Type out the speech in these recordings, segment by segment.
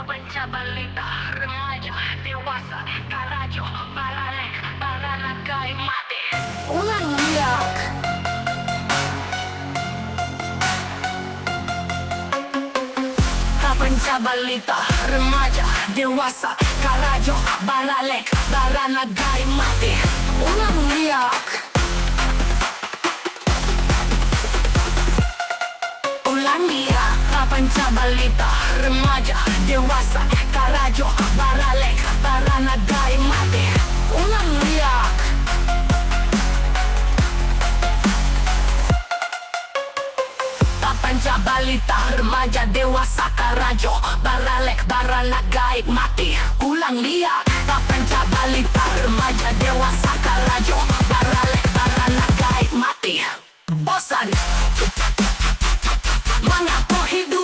Pembaca balita, remaja, dewasa, karajo, balalek, baranagai mati. Ulang liak. Pembaca balita, remaja, dewasa, karajo, balalek, baranagai mati. Ulang liak. Ulang liak. Pembaca balita, remaja, dewasa, karajo, baralek, baranagai mati. Ulang liak. Pembaca balita, remaja, dewasa, karajo, baralek, baranagai mati. Ulang liak. Pembaca balita, remaja, dewasa, karajo, baralek, baranagai mati. Bosan mengapa hidup?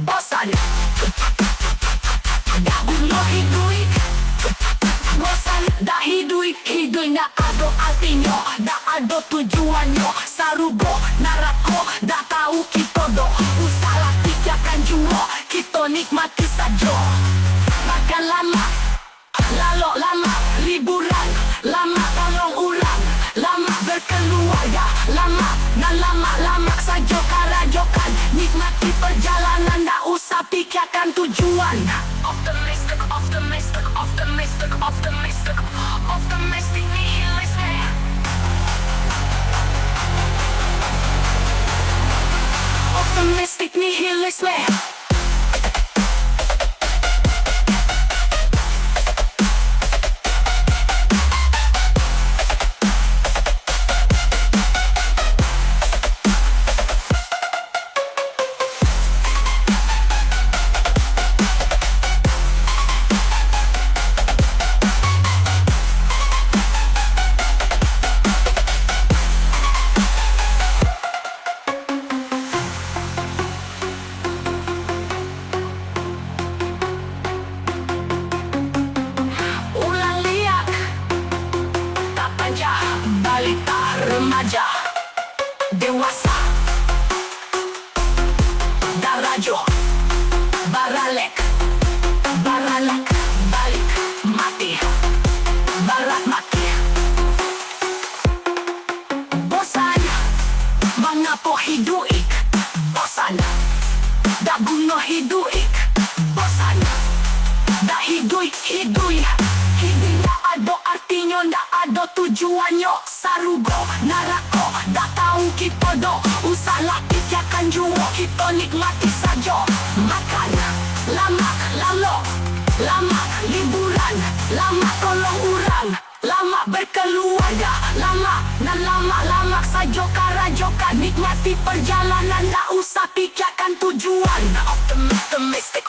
Bosan dah bunuh hidup. Bosan dah hidup. Hidup nak ada artinya, dah ada tujuannya. Sarubo narako dah tahu kita doh. Usaha pikirkan jua, kita nikmati saja. Makan lama, lalu lama, liburan lama, tolong orang lama, berkeluarga lama, dan lama-lama saja karajokan. Nikmati perjalanan, tak usah pikirkan tujuan. Optimistic, optimistic, optimistic, optimistic, optimistic nihilisme. Optimistic nihilisme. Balita, remaja, dewasa, darajo, baralek, baralek, balik, mati, barat mati. Bosan mengapa hidup? Bosan dah bunuh hidup. Bosan dah hidup. Hidup tak ada artinya, tak ada tujuannya. Sarugo narako dah tahu kita doh. Usahlah pikirkan jua, kita nikmati saja. Makan lama, lalu lama, liburan lama, tolong orang lama, berkeluarga lama, dan lama-lama saja karajokan. Nikmati perjalanan, tak usah pikirkan tujuan. Optimistic.